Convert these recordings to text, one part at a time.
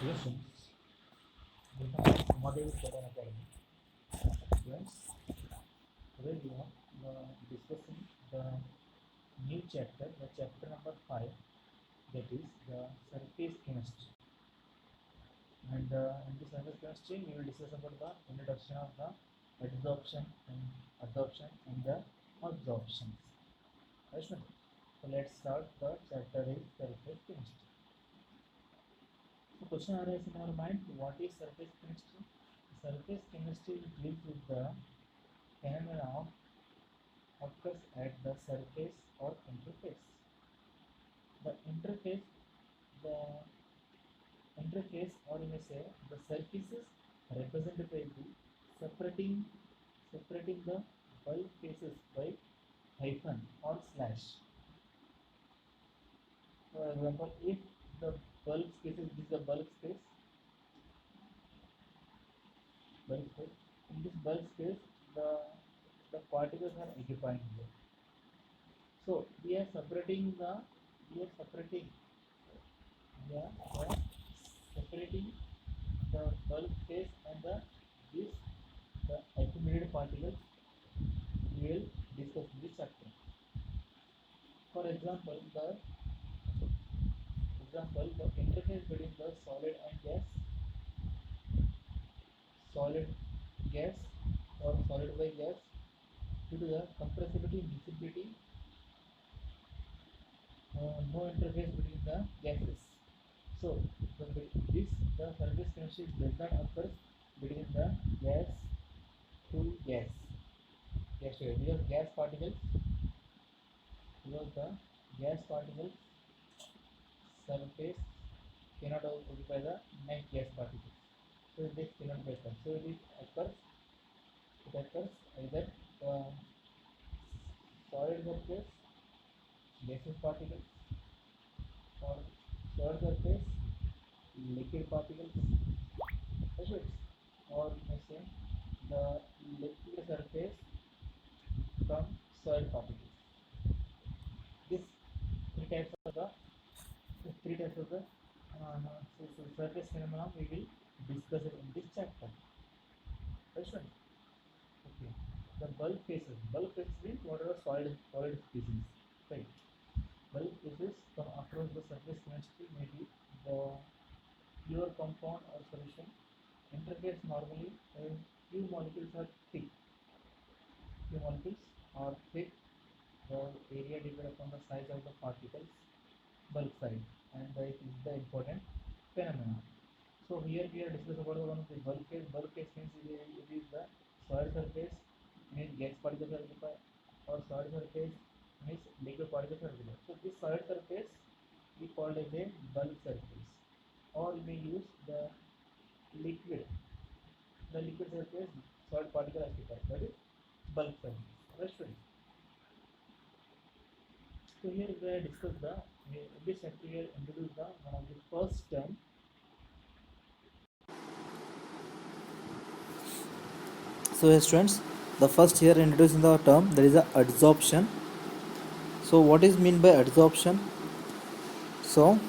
Listen, Madhav Charan Academy. Friends, today we are discussing the new chapter, the chapter number 5, that is the surface chemistry. And in the surface chemistry, we will discuss about the introduction of the adsorption and the absorptions. Right? So let's start the chapter is surface chemistry. So question arises in our mind, what is surface chemistry? Surface chemistry deals with the phenomena of occurs at the surface or interface. The interface, the interface, or you may say the surfaces represented by the separating the bulk faces by hyphen or slash. For example, if the bulk space is this is the bulk space. In this bulk space, the particles are occupying here. So we are separating yeah, separating the bulk phase and the accumulated particles we will discuss in this chapter. For example, the interface between the solid gas or solid by gas due to the compressibility, miscibility, no interface between the gases. So the surface chemistry does not occur between the gas to gas. Yes, because the gas particles surface cannot occupy the next gas particles. So this cannot be occur. So it occurs either solid surface, gaseous particles, or solid surface, liquid particles, right? Or you may say the liquid surface from solid particles. This three types of the surface phenomena we will discuss it in this chapter. Right? Okay. The bulk phases. Bulk phases means what are the solid species. Right. Bulk phases come across the surface chemistry may be the pure compound or solution. Interface normally few molecules are thick. Few molecules are thick. The area depends upon the size of the particles, bulk size, and it is the important phenomenon. So here we are discussing about one of the bulk phase. Bulk phase means it is the solid surface means gas particles are occupied, or solid surface means liquid particles are occupied. So this solid surface we call as a bulk surface, or we may use the liquid, surface solid particle occupied. That is bulk surface. Right? So here we have discussed this chapter we have introduced the one of the first term. So students, the first here introducing the term there is a adsorption. So what is mean by adsorption? So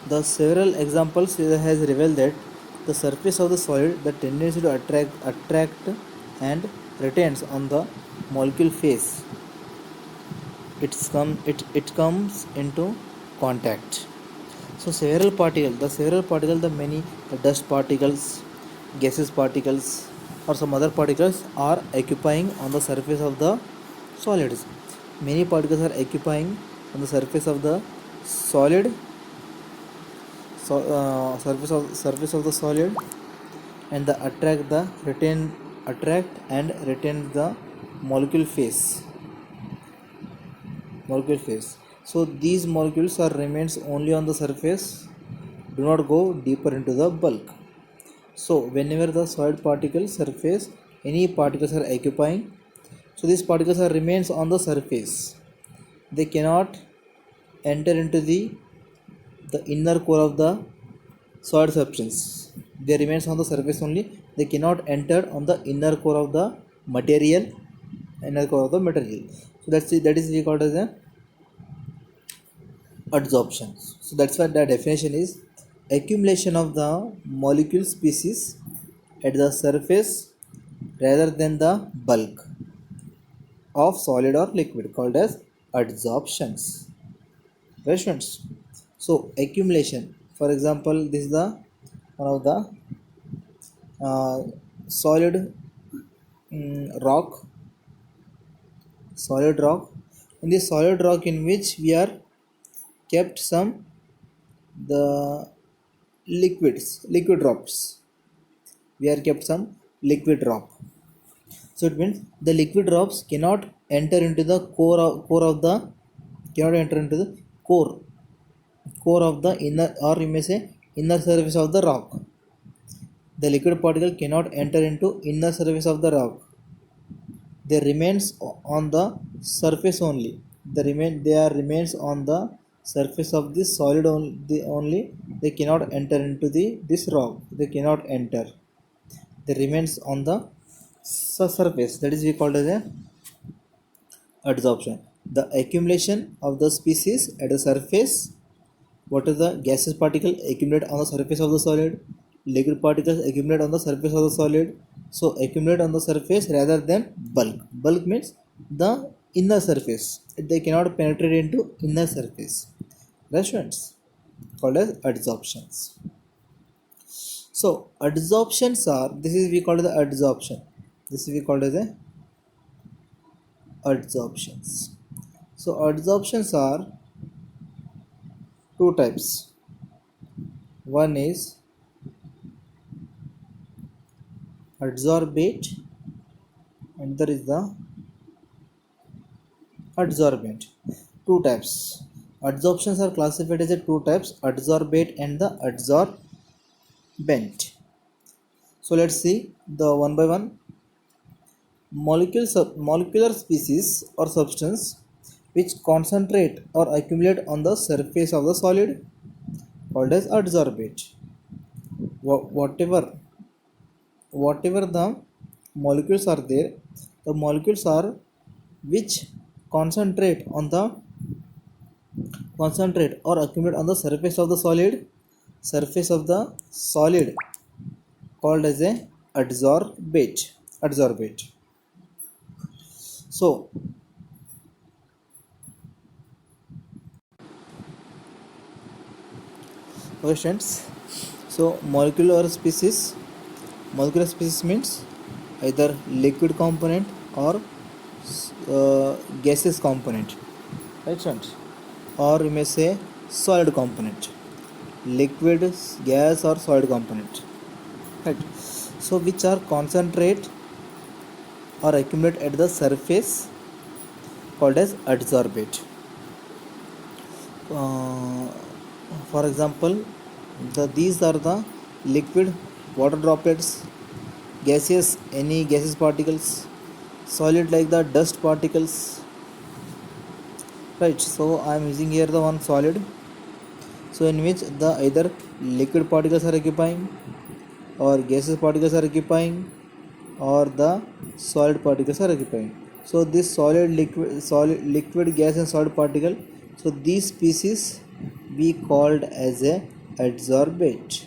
the several examples has revealed that the surface of the solid the tendency to attract and retains on the molecule face. It comes into contact. So several particles, the many the dust particles, gaseous particles, or some other particles are occupying on the surface of the solids. Many particles are occupying on the surface of the solid, surface of the solid, and the attract and retain the molecule face. So these molecules are remains only on the surface, do not go deeper into the bulk. So whenever the solid particle surface, any particles are occupying, so these particles are remains on the surface. They cannot enter into the inner core of the solid substance. They remains on the surface only. They cannot enter on the inner core of the material. So that is recorded as a adsorption. So that's what the definition is. accumulation of the molecule species at the surface rather than the bulk of solid or liquid called as adsorptions. Right students? So accumulation, for example, this is the one of the solid rock, solid rock. In this solid rock in which we are kept some the liquid drops, we are kept some liquid drop. So it means the liquid drops cannot enter into the core of the cannot enter into the core of the inner, or you may say inner surface of the rock. The liquid particle cannot enter into inner surface of the rock. They remains on the surface only. They are remains on the surface of this solid only. They cannot enter into this rock. They cannot enter. They remains on the surface. That is we call as a adsorption. The accumulation of the species at the surface. What is the gaseous particle accumulate on the surface of the solid? Liquid particles accumulate on the surface of the solid. So accumulate on the surface rather than bulk. Bulk means the inner surface. They cannot penetrate into inner surface. Right students? Called as adsorptions. So adsorptions are, this is we call the adsorption. This is we call as a adsorptions. So adsorptions are two types. One is adsorbate and there is the adsorbent. Two types. Adsorptions are classified as a two types, adsorbate and the adsorbent. So let's see the one by one. Molecular species or substance which concentrate or accumulate on the surface of the solid called as adsorbate. Whatever the molecules are there, the molecules are which concentrate or accumulate on the surface of the solid called as a adsorbate. So questions. So molecular species means either liquid component or gaseous component, right friends? Or you may say solid component, liquid, gas or solid component, right? So which are concentrate or accumulate at the surface called as adsorbate. For example, these are the liquid water droplets, gaseous any gaseous particles, solid like the dust particles, right? So I am using here the one solid, so in which the either liquid particles are occupying or gaseous particles are occupying or the solid particles are occupying. So this solid, liquid, gas and solid particle, so these species we called as a adsorbate.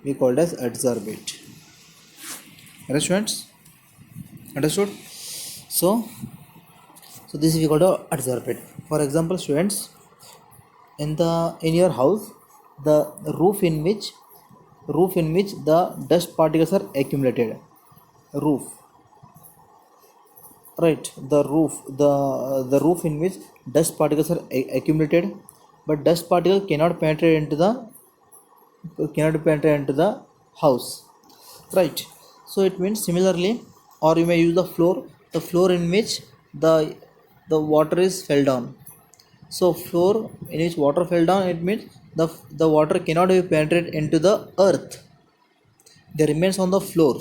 We called as adsorbate. Understood? So this we called adsorbate. For example, students, in your house, the roof in which the dust particles are accumulated, roof, right? The roof in which dust particles are accumulated, but dust particle cannot penetrate into the house, right? So it means similarly, or you may use the floor in which the water is fell down. So floor in which water fell down, it means the water cannot be penetrate into the earth. They remains on the floor.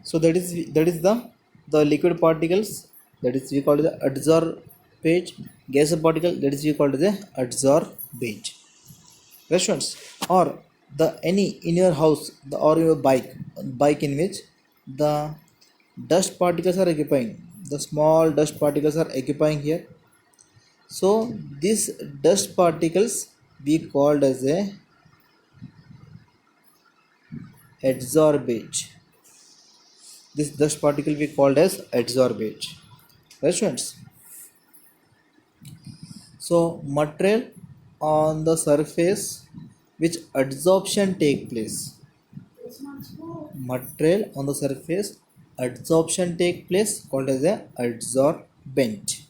So that is the liquid particles, that is we call it the adsorbate. Gas particle, that is we call it the adsorbate. Restaurants or the any in your house, or your bike in which the dust particles are occupying, the small dust particles are occupying here. So these dust particles we called as a adsorbate. This dust particle we called as adsorbate. Right, students? So material on the surface which adsorption take place. Material on the surface adsorption take place called as a adsorbent.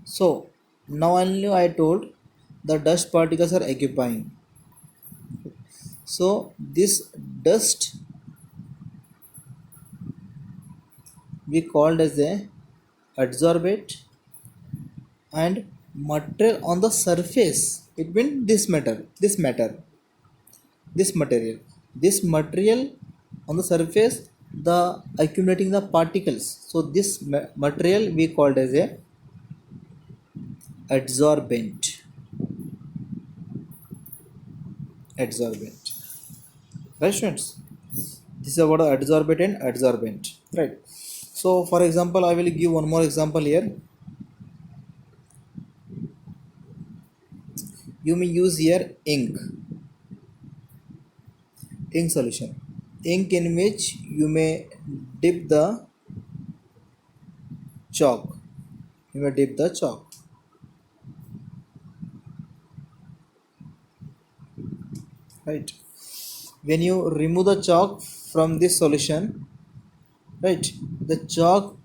So now only I told the dust particles are occupying. So this dust we called as a adsorbate, and material on the surface it means this material on the surface the accumulating the particles. So this material we called as a adsorbent. Right, students? This is about adsorbate and adsorbent. Right. So for example I will give one more example here. You may use here ink solution, ink in which you may dip the chalk. Right. When you remove the chalk from this solution, right, the chalk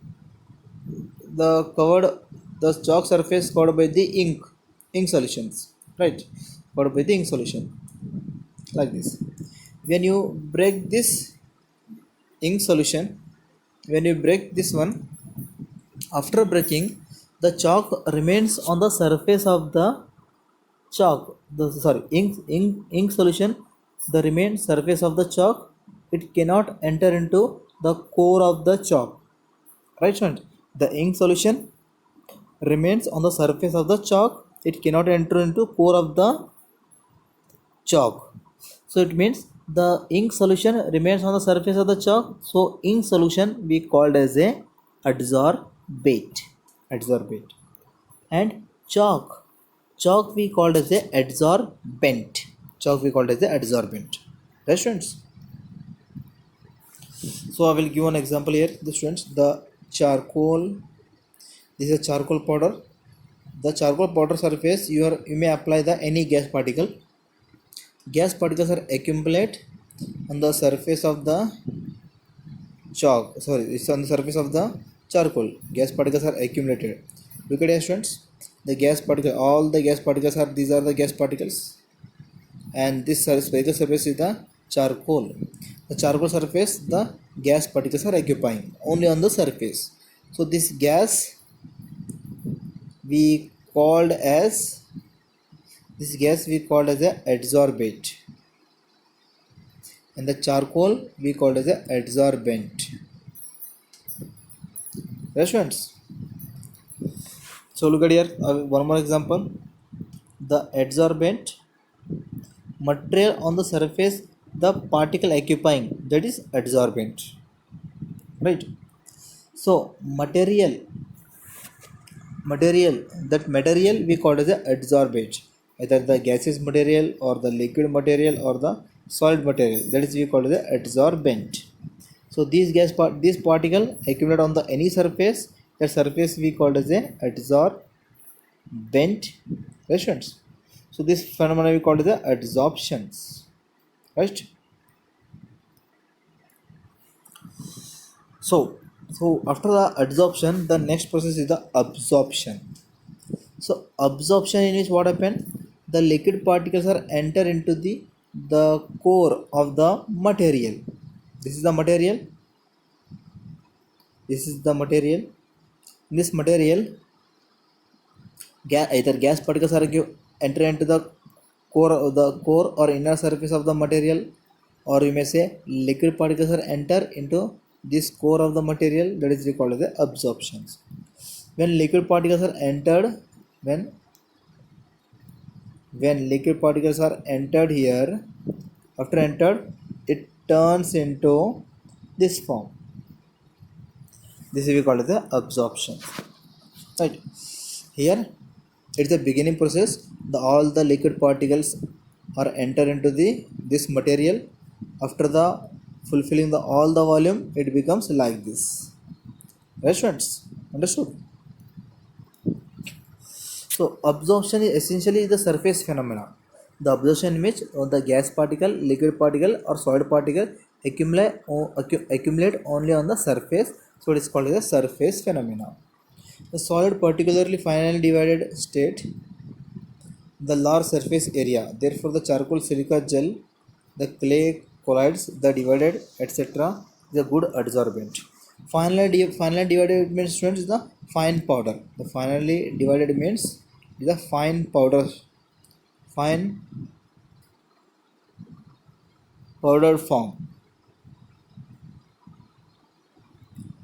the covered the chalk surface covered by the ink solutions, right, covered by the ink solution like this. When you break this ink solution, when you break this one, after breaking the chalk remains on the surface of the chalk, the ink solution, the remain surface of the chalk, it cannot enter into the core of the chalk. Right, friend? The ink solution remains on the surface of the chalk, it cannot enter into core of the chalk. So it means the ink solution remains on the surface of the chalk, so ink solution we called as a adsorbate. And chalk we called as a adsorbent. Right, students? So I will give an example here, the students. The charcoal, this is a charcoal powder. The charcoal powder surface you may apply the any gas particles are accumulate on the surface of the chalk. Sorry, it's on the surface of the charcoal. Gas particles are accumulated. Look at here, students. The gas particle, all the gas particles are, these are the gas particles, and this spherical surface is the charcoal. The charcoal surface the gas particles are occupying only on the surface. So this gas we called as a adsorbate, and the charcoal we called as a adsorbent. Right, students? So look at here, one more example. The adsorbent material on the surface the particle occupying, that is adsorbent. Right. So material that material we call as a adsorbate, either the gaseous material or the liquid material or the solid material, that is we call as a adsorbent. So this particle accumulate on the any surface, that surface we call as a adsorbent. Right? So this phenomena we call as the adsorptions. Right? So after the adsorption, the next process is the absorption. So absorption in which what happen? The liquid particles are enter into the core of the material. This is the material. In this material, either gas particles are enter into the core or inner surface of the material, or you may say liquid particles are enter into this core of the material, that is we call as the absorptions. When liquid particles are entered, when liquid particles are entered here, after entered it turns into this form. This is we call as the absorption. Right. Here it's the beginning process. All the liquid particles are enter into this material. After the fulfilling all the volume, it becomes like this. Right, students? Understood? So absorption is essentially the surface phenomena. The absorption in which the gas particle, liquid particle or solid particle accumulate only on the surface. So it is called as a surface phenomena. The solid particularly finely divided state the large surface area. Therefore, the charcoal silica gel, the clay colloids, the divided, etc. is a good adsorbent. Finally divided means, students, is the fine powder. The finally divided means is the fine powder, fine powder form,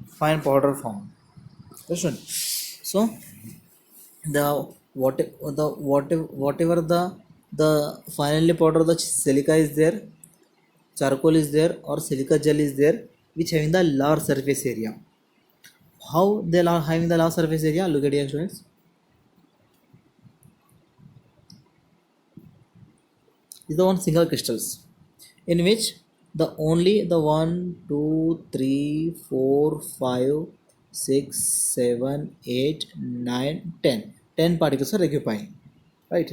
fine powder form. Listen. So the whatever the finally powder the silica is there, charcoal is there or silica gel is there, which having the large surface area. How they are having the large surface area? Look at here, students. Is the one single crystals in which the only the 1 2 3 4 5 6 7 8 9 10 particles are occupying, right?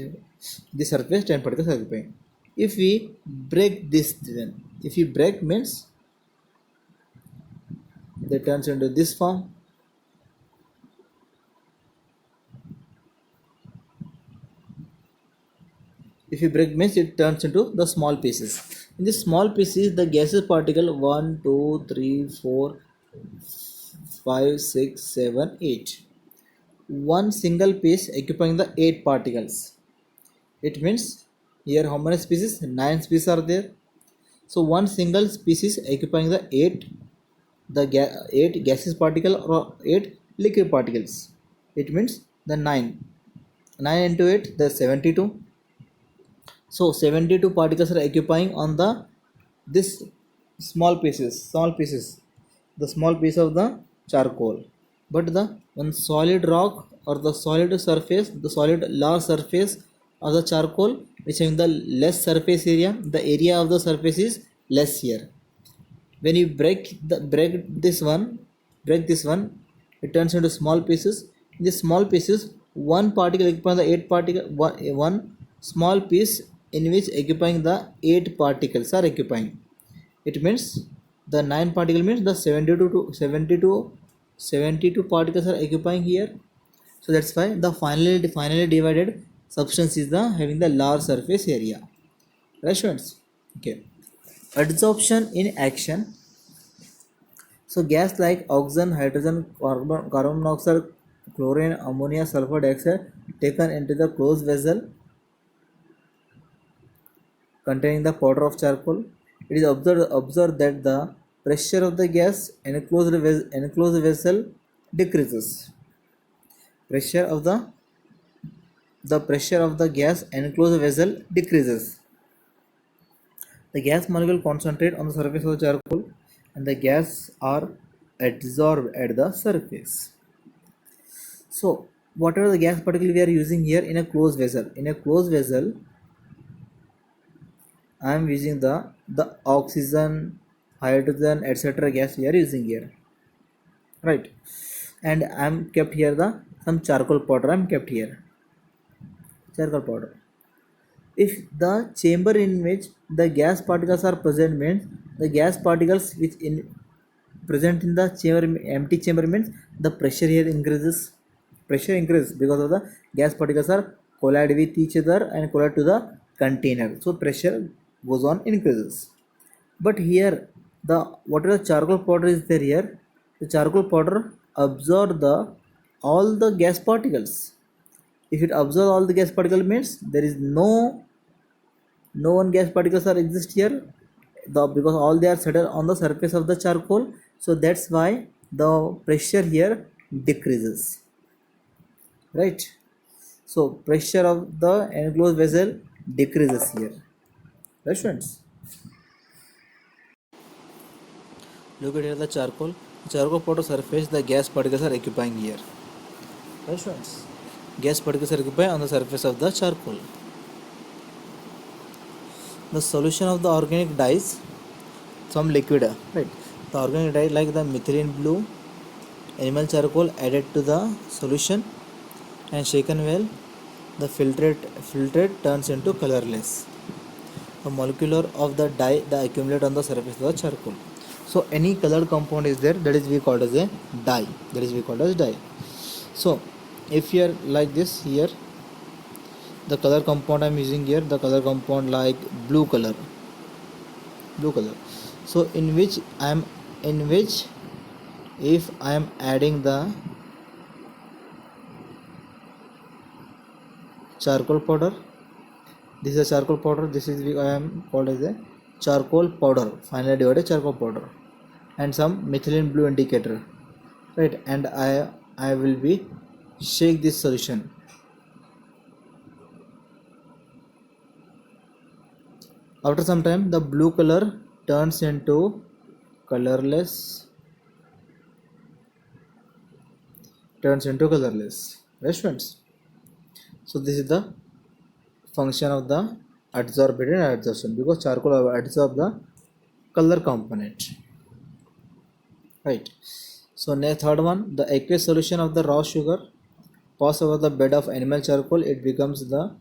The surface 10 particles are occupying. If we break this, then if we break means they turns into this form. If you break means it turns into the small pieces. In the small pieces, the gaseous particle 1 2 3 4 5 6 7 8. One single piece occupying the 8 particles. It means here how many species? 9 species are there. So one single species occupying the 8 gaseous particle or 8 liquid particles. It means the 9 into 8, the 72. So 72 particles are occupying on the this small pieces, the small piece of the charcoal. But the one solid rock or the solid surface, the solid large surface of the charcoal, which having the less surface area, the area of the surface is less here. When you break this one, it turns into small pieces. In the small pieces, one particle occupying the 8 particle, one small piece in which occupying the 8 particles are occupying. It means the 9 particle means the 72 particles are occupying here. So that's why the finally divided substance is the having the large surface area. Right, students? Okay. Adsorption in action. So gas like oxygen, hydrogen, carbon monoxide, chlorine, ammonia, sulfur dioxide taken into the closed vessel containing the powder of charcoal. It is observed that the pressure of the gas enclosed vessel decreases. The pressure of the gas enclosed vessel decreases. The gas molecule concentrate on the surface of the charcoal and the gas are adsorbed at the surface. So whatever the gas particle we are using here in a closed vessel, I am using the oxygen, hydrogen, etc. gas we are using here, right? And I am kept here the some charcoal powder. I am kept here charcoal powder. If the chamber in which the gas particles are present means the gas particles which in present in the chamber, empty chamber means the pressure here increases. Pressure increases because of the gas particles are collide with each other and collide to the container. So pressure goes on increases. But here the whatever charcoal powder is there here, the charcoal powder absorb the all the gas particles. If it absorbs all the gas particle means there is no one gas particles are exist here, because all they are settled on the surface of the charcoal. So that's why the pressure here decreases, right? So pressure of the enclosed vessel decreases here, right, friends? Look at here the charcoal powder surface, the gas particles are occupying here, right, friends? gas particles are occupy on the surface of the charcoal. The solution of the organic dyes, some liquid, right? The organic dye like the methylene blue, animal charcoal added to the solution and shaken well, the filtrate turns into colorless. The molecular of the dye the accumulate on the surface of the charcoal. So any colored compound is there, that is we called as a dye, that is we called as dye. So if you are like this here, the color compound I am using here, the color compound like blue color. So in which if I am adding the charcoal powder, this is a charcoal powder, this is I am called as a charcoal powder, finally divided charcoal powder, and some methylene blue indicator, right? And I will be shake this solution. After some time the blue color turns into colorless, right friends? So this is the function of the adsorbate and adsorption, because charcoal absorb the color component, right? So next, third one, the aqueous solution of the raw sugar pass over the bed of animal charcoal, it becomes the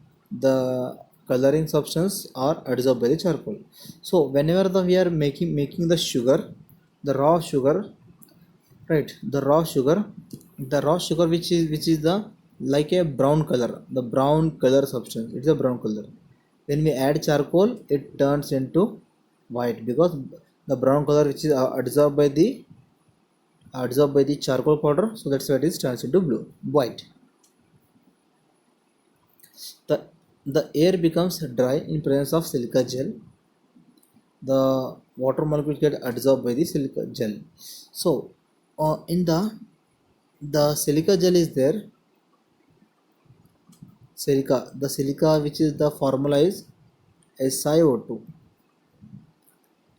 coloring substance or adsorbed by the charcoal. So whenever we are making the sugar, the raw sugar, right? The raw sugar which is the like a brown color, the brown color substance, it's a brown color. When we add charcoal, it turns into white, because the brown color which is absorbed by the charcoal powder, so that's why it is turns into white. The air becomes dry in presence of silica gel. The water molecules get absorbed by the silica gel. So in the silica gel is there, the silica which is the formula is SiO2.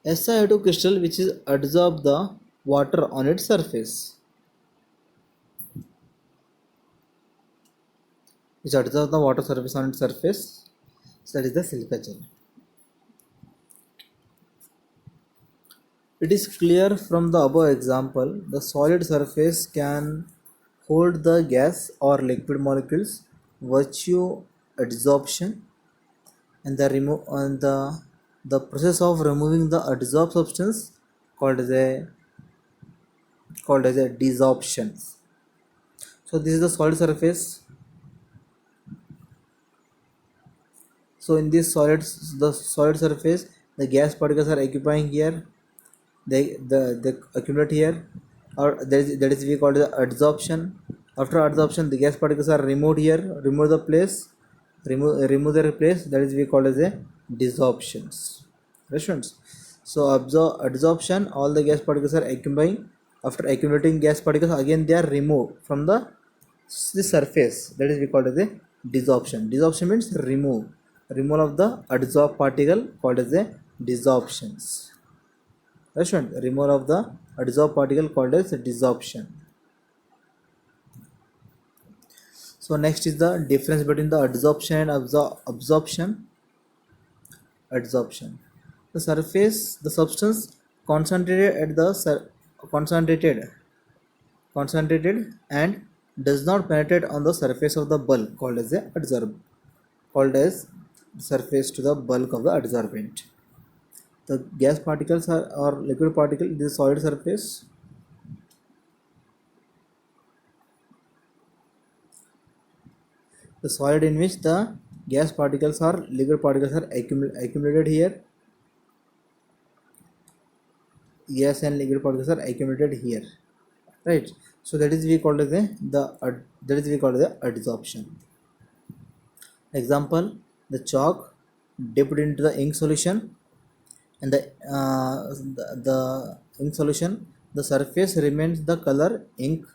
SiO2 crystal which is absorb the water on its surface, which absorb the water surface on its surface, so that is the silica gel. It is clear from the above example, the solid surface can hold the gas or liquid molecules virtue adsorption, and the process of removing the adsorbed substance called as a desorption. So this is the solid surface. So in this the solid surface, the gas particles are occupying here, they accumulate here, or that is we call the adsorption. After adsorption, the gas particles are removed here, remove their place, that is we call as a desorptions, right friends? So adsorption, all the gas particles are occupying. After accumulating gas particles, again they are removed from the surface, that is we call as a desorption. Desorption means removal of the adsorbed particle called as a desorptions. Right, removal of the adsorbed particle called as desorption. So next is the difference between the adsorption and absorption. The surface, the substance concentrated at the concentrated and does not penetrate on the surface of the bulk called as surface to the bulk of the adsorbent. The gas particles or liquid particle is a solid surface. The solid in which the gas particles or liquid particles are accumulated here. Gas and liquid particles are accumulated here, right? So that is we call as the adsorption. Example, the chalk dipped into the ink solution, and the ink solution, the surface remains the color ink,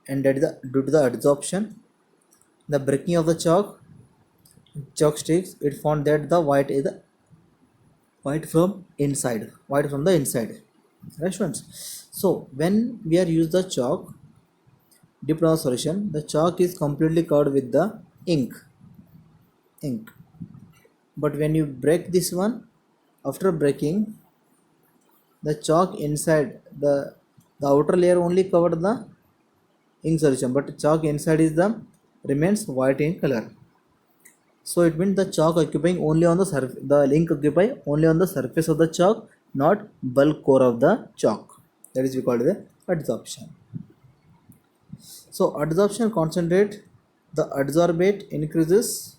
and that is due to the adsorption. The breaking of the chalk sticks, it found that the white is the white from the inside, right friends? So when we are use the chalk, dipped on the solution, the chalk is completely covered with the ink. But when you break this one, after breaking, the chalk inside the outer layer only covered the ink solution, but chalk inside is the remains white in color. So it means the chalk occupying only on the surface, the ink occupy only on the surface of the chalk, not bulk core of the chalk. That is we call it the adsorption. So adsorption concentrate, the adsorbate increases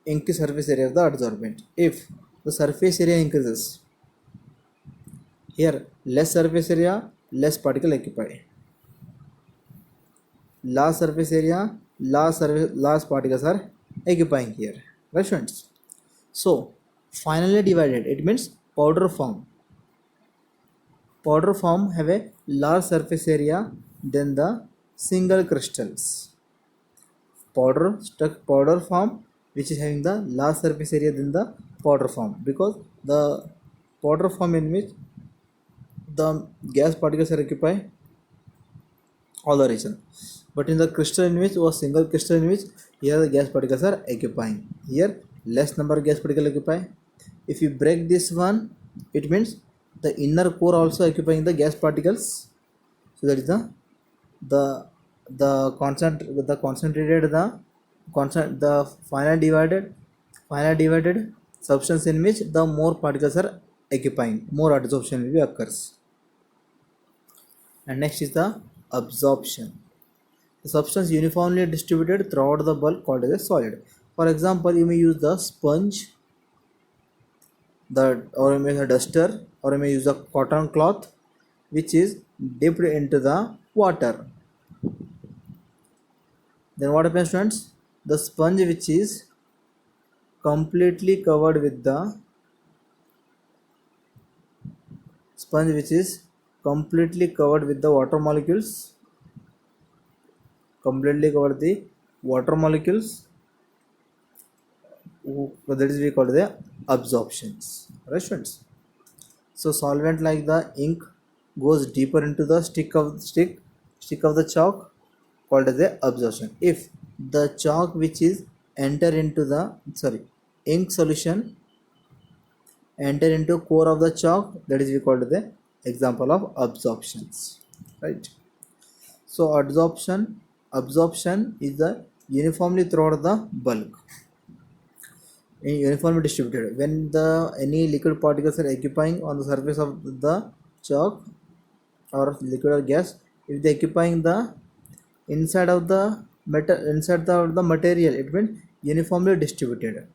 inky surface area of the adsorbent. If the surface area increases, here less surface area, less particle occupy. Large surface area, large particles are occupying here. Right friends? So finally divided, it means powder form. Powder form have a large surface area than the single crystals. Powder form which is having the large surface area than the powder form, because the powder form in which the gas particles are occupy all the region, but in the crystal in which or single crystal in which here the gas particles are occupying, here less number of gas particles occupy. If you break this one, it means the inner core also occupying the gas particles. So that is the concentrated the final divided substance in which the more particles are occupying, more adsorption will be occurs. And next is the absorption. The substance uniformly distributed throughout the bulk called as a solid. For example, you may use the sponge, or you may use a duster, or you may use a cotton cloth which is dipped into the water. Then what happens, students? The sponge which is completely covered with the water molecules, that is we call the absorptions. Right students? So solvent like the ink goes deeper into the stick of the chalk called as the absorption. If the chalk which is ink solution enter into core of the chalk, that is we call the example of absorptions. Right? So absorption is the uniformly throughout the bulk, uniformly distributed. When any liquid particles are occupying on the surface of the chalk or liquid or gas, if they occupying the inside of the material, it means uniformly distributed.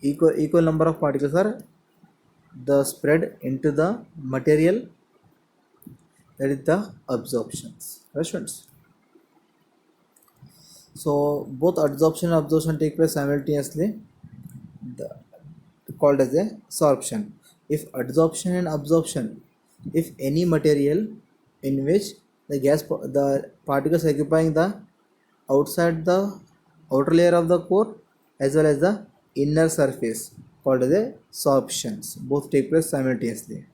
Equal number of particles are spread into the material, that is the absorptions. Right students? So both adsorption and absorption take place simultaneously, called as a sorption. If adsorption and absorption, if any material in which the particles occupying the outer layer of the core as well as the inner surface, called as a sorptions, both take place simultaneously.